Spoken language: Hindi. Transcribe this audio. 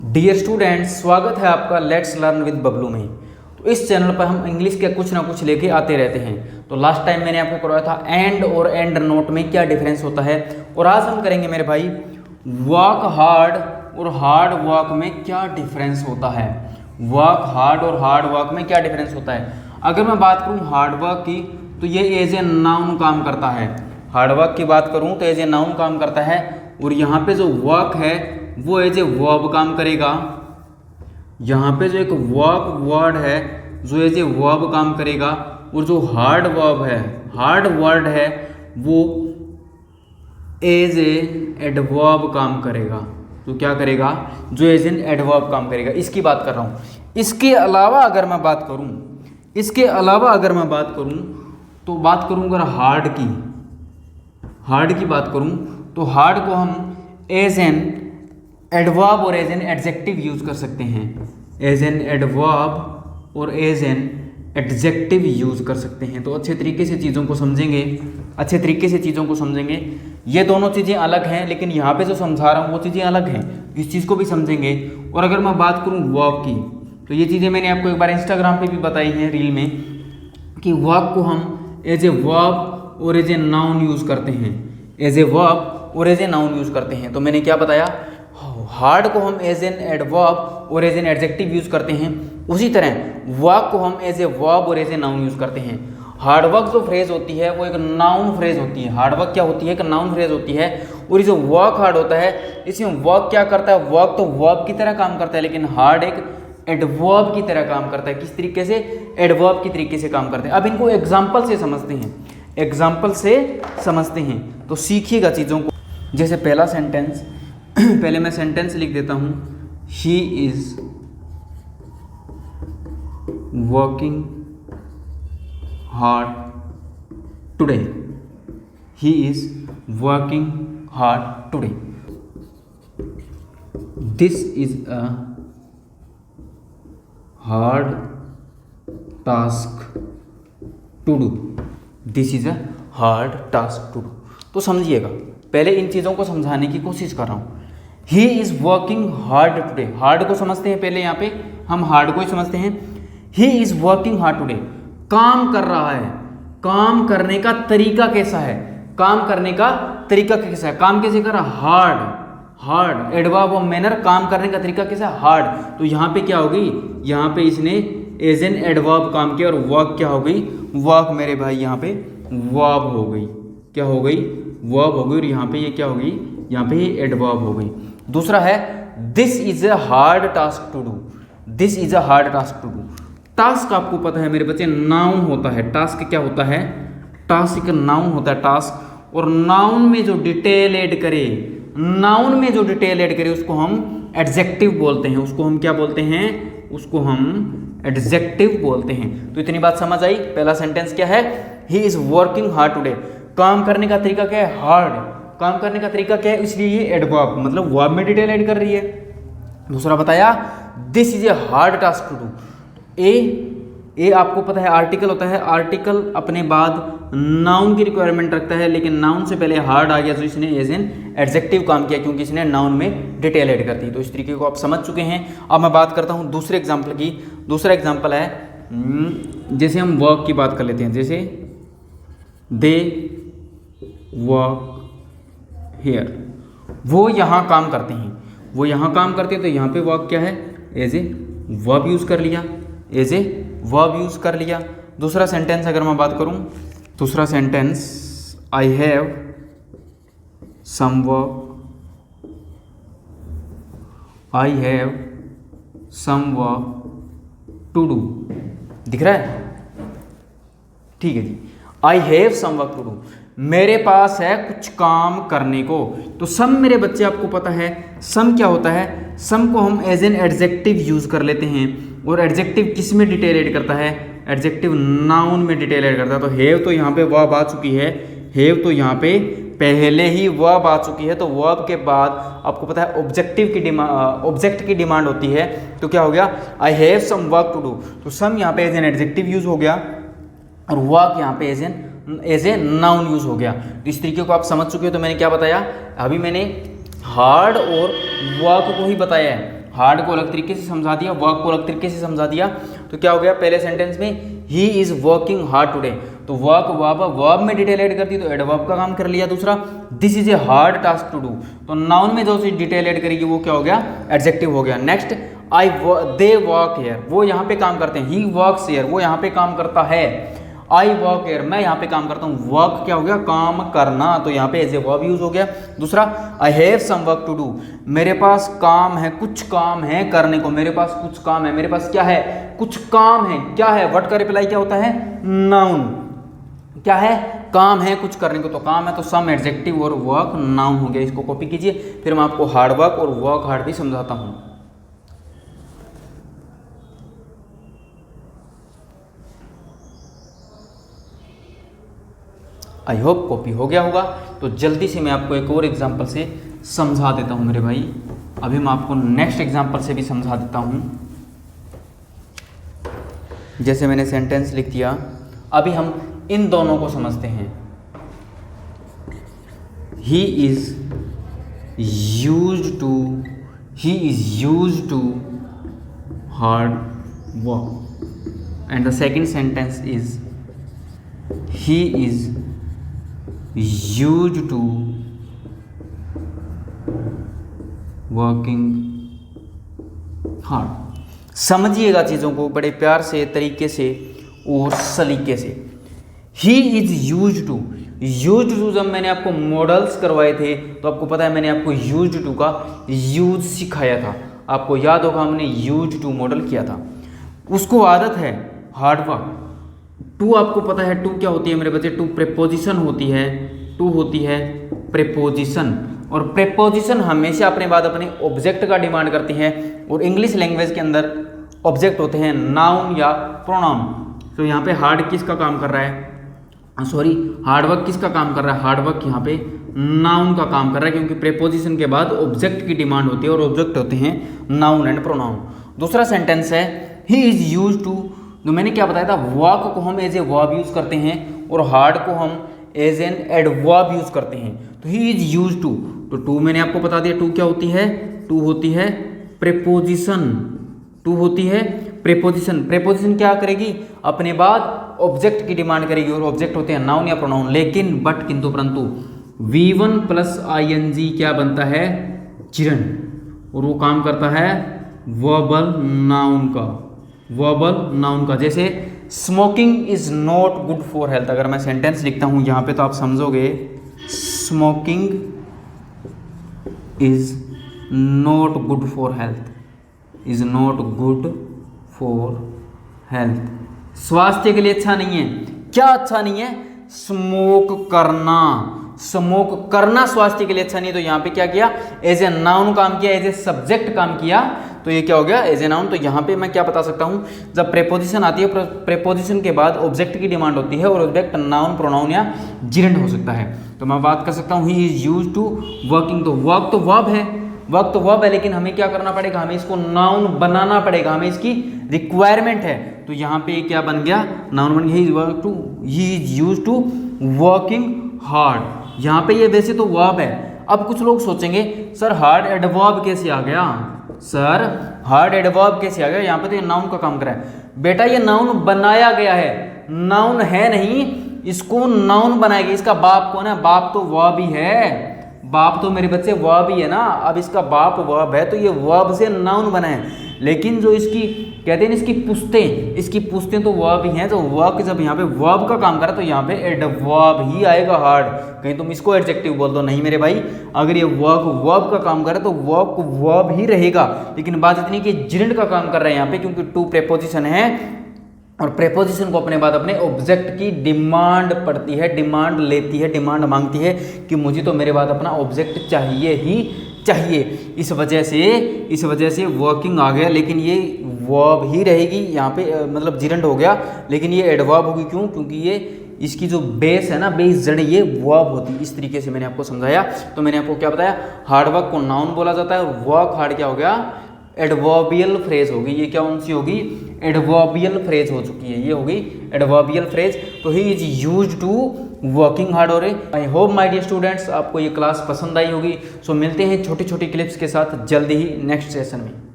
डियर स्टूडेंट्स, स्वागत है आपका लेट्स लर्न विद बबलू में। तो इस चैनल पर हम इंग्लिश के कुछ ना कुछ लेके आते रहते हैं। तो लास्ट टाइम मैंने आपको करवाया था एंड और एंड नोट में क्या डिफरेंस होता है, और आज हम करेंगे मेरे भाई वर्क हार्ड और हार्ड वर्क में क्या डिफरेंस होता है। वर्क हार्ड और हार्ड वर्क में क्या डिफरेंस होता है। अगर मैं बात करूँ हार्ड वर्क की, तो ये एज ए नाउन काम करता है। हार्ड वर्क की बात करूँ तो एज ए नाउन काम करता है, और यहाँ पे जो वर्क है वो एज ए वर्ब काम करेगा। यहाँ पे जो एक वर्क वर्ड है जो एज ए वर्ब काम करेगा, और जो हार्ड वर्ब है, हार्ड वर्ड है, वो एज ए एडवर्ब काम करेगा। तो क्या करेगा? जो एज एन एडवर्ब काम करेगा। इसकी बात कर रहा हूँ। इसके अलावा अगर मैं बात करूँ, तो बात करूँ अगर हार्ड की बात करूँ, तो हार्ड को हम एज एन एडवर्ब और एज एन एडजेक्टिव यूज कर सकते हैं। एज एन एडवर्ब और एज एन एडजेक्टिव यूज कर सकते हैं। तो अच्छे तरीके से चीज़ों को समझेंगे। ये दोनों चीज़ें अलग हैं, लेकिन यहाँ पे जो समझा रहा हूँ वो चीज़ें अलग हैं। इस चीज़ को भी समझेंगे। और अगर मैं बात करूँ वर्ब की, तो ये चीज़ें मैंने आपको एक बार इंस्टाग्राम पे भी बताई हैं रील में, कि वर्ब को हम एज ए वर्ब और एज ए नाउन यूज़ करते हैं। एज ए वर्ब और एज ए नाउन यूज़ करते हैं। तो मैंने क्या बताया, हार्ड को हम एज एन एडवर्ब और एज एन एडजेक्टिव यूज़ करते हैं। उसी तरह वर्क को हम एज ए वर्ब और एज ए नाउन यूज़ करते हैं। हार्ड वर्क जो फ्रेज होती है वो एक नाउन फ्रेज होती है। हार्ड वर्क क्या होती है? एक नाउन फ्रेज होती है। और ये जो वर्क हार्ड होता है, इसमें वर्क क्या करता है? वर्क तो वर्ब की तरह काम करता है, लेकिन हार्ड एक एडवर्ब की तरह काम करता है। किस तरीके से? एडवर्ब की तरीके से काम करते हैं। अब इनको एग्जाम्पल से समझते हैं। तो सीखिएगा चीज़ों को। जैसे पहला सेंटेंस, पहले मैं सेंटेंस लिख देता हूँ। He is working hard today. He is working hard today. This is a hard task to do. This is a hard task to do. तो समझिएगा, पहले इन चीज़ों को समझाने की कोशिश कर रहा हूँ। He is working hard today. Hard को समझते हैं पहले, यहाँ पे हम हार्ड को ही समझते हैं। He is working hard today, काम कर रहा है। काम करने का तरीका कैसा है? काम कैसे कर रहा? Hard adverb of manner. काम करने का तरीका कैसा? हार्ड। तो यहाँ पे क्या होगी? यहाँ पे इसने एज एन एडवर्ब काम किया, और वर्क क्या हो गई? वर्क मेरे भाई यहाँ पे वर्ब हो गई। क्या हो गई? वर्ब हो गई। और यहाँ पे ये क्या हो गई? यहाँ पे ये एडवर्ब हो गई। दूसरा है this is a hard task to do. This is a hard task to do. Task आपको पता है मेरे बच्चे, नाउन होता है। टास्क क्या होता है? टास्क एक नाउन होता है, टास्क। और नाउन में जो डिटेल ऐड करे, उसको हम एडजेक्टिव बोलते हैं। उसको हम क्या बोलते हैं? उसको हम एडजेक्टिव बोलते हैं। तो इतनी बात समझ आई। पहला सेंटेंस क्या है? ही इज वर्किंग हार्ड टुडे। काम करने का तरीका क्या है? हार्ड। काम करने का तरीका क्या है? इसलिए ये एडवर्ब, मतलब वर्ब में डिटेल ऐड कर रही है। दूसरा बताया this is a hard task to do. ए आपको पता है आर्टिकल होता है। आर्टिकल अपने बाद नाउन की रिक्वायरमेंट रखता है, लेकिन नाउन से पहले हार्ड आ गया, तो इसने एज एन एडजेक्टिव काम किया, क्योंकि इसने नाउन में डिटेल ऐड कर दी। तो इस तरीके को आप समझ चुके हैं। अब मैं बात करता हूँ दूसरे एग्जाम्पल की। दूसरा एग्जाम्पल है, जैसे हम वर्क की बात कर लेते हैं। जैसे दे वर्क हियर। वो यहाँ काम करते हैं। तो यहाँ पे वर्क क्या है? एज ए वर्ब यूज़ कर लिया। दूसरा सेंटेंस अगर मैं बात करूँ, दूसरा sentence I have some work to do. दिख रहा है? ठीक है जी। I have some work to do, मेरे पास है कुछ काम करने को। तो सम मेरे बच्चे आपको पता है, सम क्या होता है? सम को हम एज एन एडजेक्टिव यूज कर लेते हैं। और एडजेक्टिव किस में डिटेल ऐड करता है? एडजेक्टिव नाउन में डिटेल ऐड करता है। तो हैव तो यहाँ पे वर्ब आ चुकी है। हैव तो यहाँ पे पहले ही वर्ब आ चुकी है। तो वर्ब के बाद आपको पता है ऑब्जेक्ट की डिमांड होती है। तो क्या हो गया? I have some work to do. तो सम यहाँ पे एज एन एडजेक्टिव यूज हो गया, और वर्क यहाँ पे एज ए नाउन यूज हो गया। तो इस तरीके को आप समझ चुके हो। तो मैंने क्या बताया? अभी मैंने हार्ड और वर्क को ही बताया है। हार्ड को अलग तरीके से समझा दिया, वर्क को अलग तरीके से समझा दिया। तो क्या हो गया पहले सेंटेंस में, he is working hard today, तो वर्क वर्ब में डिटेल ऐड कर दी तो एडवर्ब का काम कर लिया। दूसरा, this is a hard task to do, तो नाउन में जो चीज डिटेल ऐड करेगी वो क्या हो गया, एडजेक्टिव हो गया। नेक्स्ट, दे वर्क हियर, वो यहाँ पे काम करते हैं, ही वर्क्स हियर, वो यहाँ पे काम करता है। आई वर्क हियर, मैं यहाँ पे काम करता हूँ, वर्क क्या हो गया, काम करना, तो यहाँ पे एज ए वर्ब यूज हो गया। दूसरा, I have some work to do, मेरे पास काम है, कुछ काम है करने को, मेरे पास कुछ काम है, मेरे पास क्या है, कुछ काम है, क्या है, व्हाट का रिप्लाई क्या होता है, नाउन, क्या है, काम है कुछ करने को, तो काम है तो सम एडजेक्टिव और वर्क नाउन हो गया। इसको कॉपी कीजिए, फिर मैं आपको हार्ड वर्क और वर्क हार्ड भी समझाता हूँ। आई होप कॉपी हो गया होगा। तो जल्दी से मैं आपको एक और एग्जांपल से समझा देता हूं मेरे भाई। अभी मैं आपको नेक्स्ट एग्जांपल से भी समझा देता हूं। जैसे मैंने सेंटेंस लिख दिया, अभी हम इन दोनों को समझते हैं। He is used to hard work, and the second sentence is he is used to working hard। समझिएगा चीज़ों को बड़े प्यार से, तरीके से और सलीके से। ही इज यूज्ड टू जब मैंने आपको मॉडल्स करवाए थे तो आपको पता है मैंने आपको यूज्ड टू का यूज सिखाया था, आपको याद होगा हमने यूज्ड टू मॉडल किया था। उसको आदत है हार्ड वर्क। टू आपको पता है टू क्या होती है मेरे बच्चे, टू प्रेपोजिशन होती है, टू होती है प्रेपोजिशन, और प्रेपोजिशन हमेशा अपने बाद अपने ऑब्जेक्ट का डिमांड करती है, और इंग्लिश लैंग्वेज के अंदर ऑब्जेक्ट होते हैं नाउन या प्रोनाउन। तो यहाँ पे हार्ड किसका काम कर रहा है, सॉरी हार्डवर्क किसका काम कर रहा है, हार्डवर्क यहाँ पे नाउन का काम कर रहा है, क्योंकि प्रेपोजिशन के बाद ऑब्जेक्ट की डिमांड होती है और ऑब्जेक्ट होते हैं नाउन एंड प्रोनाउन। दूसरा सेंटेंस है ही इज यूज्ड टू, तो मैंने क्या बताया था, वर्क को हम एज ए वर्ब यूज करते हैं और हार्ड को हम एज एन एडवर्ब यूज करते हैं। तो ही इज यूज्ड टू, तो टू मैंने आपको बता दिया, टू क्या होती है, टू होती है प्रेपोजिशन, टू होती है प्रेपोजिशन। प्रेपोजिशन क्या करेगी, अपने बाद ऑब्जेक्ट की डिमांड करेगी, और ऑब्जेक्ट होते हैं नाउन या प्रोनाउन। लेकिन बट किंतु परंतु V1 प्लस ING क्या बनता है, चिरन, और वो काम करता है वर्बल नाउन का, वर्बल नाउन का। जैसे smoking is not good for health, अगर मैं सेंटेंस लिखता हूं यहाँ पे तो आप समझोगे smoking is not good for health, is not good for health, स्वास्थ्य के लिए अच्छा नहीं है। क्या अच्छा नहीं है, स्मोक करना, स्मोक करना स्वास्थ्य के लिए अच्छा नहीं है। तो यहाँ पे क्या किया, एज ए नाउन काम किया, एज ए सब्जेक्ट काम किया, तो ये क्या हो गया, एज ए नाउन। तो यहाँ पे मैं क्या बता सकता हूँ, जब प्रेपोजिशन आती है, प्रेपोजिशन के बाद ऑब्जेक्ट की डिमांड होती है, और ऑब्जेक्ट नाउन प्रोनाउन या जिरेंट हो सकता है। तो मैं बात कर सकता हूँ he is used to working, तो वर्क तो वर्ब है, वर्क तो वर्ब है, लेकिन हमें क्या करना पड़ेगा, हमें इसको नाउन बनाना पड़ेगा, हमें इसकी रिक्वायरमेंट है। तो यहाँ पे क्या बन गया, नाउन बन गया, he is used to working hard. यहाँ पे ये वैसे तो वर्ब है। अब कुछ लोग सोचेंगे सर हार्ड एडवर्ब कैसे आ गया, सर हार्ड एडवर्ब कैसे आ गया, यहाँ पे तो ये नाउन का काम कर रहा है। बेटा ये नाउन बनाया गया है, नाउन है नहीं, इसको नाउन बनाया गया। इसका बाप कौन है, बाप तो वर्ब ही है, बाप तो मेरे बच्चे वर्ब ही है ना। अब इसका बाप वर्ब है तो ये वर्ब से नाउन बना है, लेकिन जो इसकी कहते हैं इसकी पुश्तें तो वर्ब ही हैं। तो वर्क जब यहाँ पे वर्ब का काम करा तो यहाँ पे एडवर्ब ही आएगा हार्ड। कहीं तुम इसको एडजेक्टिव बोल दो, नहीं मेरे भाई, अगर ये वर्ब का काम करे तो वर्क वर्ब ही रहेगा। लेकिन बात इतनी कि जिरेंट का काम कर रहा है यहाँ पे, क्योंकि टू प्रेपोजिशन है, और प्रेपोजिशन को अपने बाद अपने ऑब्जेक्ट की डिमांड पड़ती है, डिमांड लेती है, डिमांड मांगती है कि मुझे तो मेरे बाद अपना ऑब्जेक्ट चाहिए ही चाहिए। इस वजह से वर्किंग आ गया, लेकिन ये वर्ब ही रहेगी यहाँ पे, मतलब जिरेंट हो गया, लेकिन ये एडवर्ब होगी। क्यों, क्योंकि ये इसकी जो बेस है ना, बेस जड़, ये वर्ब होती है। इस तरीके से मैंने आपको समझाया। तो मैंने आपको क्या बताया, हार्डवर्क को नाउन बोला जाता है, और वर्क हार्ड क्या हो गया, एडवर्बियल फ्रेज होगी। ये क्या कौन सी होगी, एडवर्बियल फ्रेज हो चुकी है, ये होगी एडवर्बियल फ्रेज। तो he is used to working hard. और I hope my dear students आपको ये क्लास पसंद आई होगी। सो मिलते हैं छोटी छोटी क्लिप्स के साथ जल्दी ही नेक्स्ट सेशन में।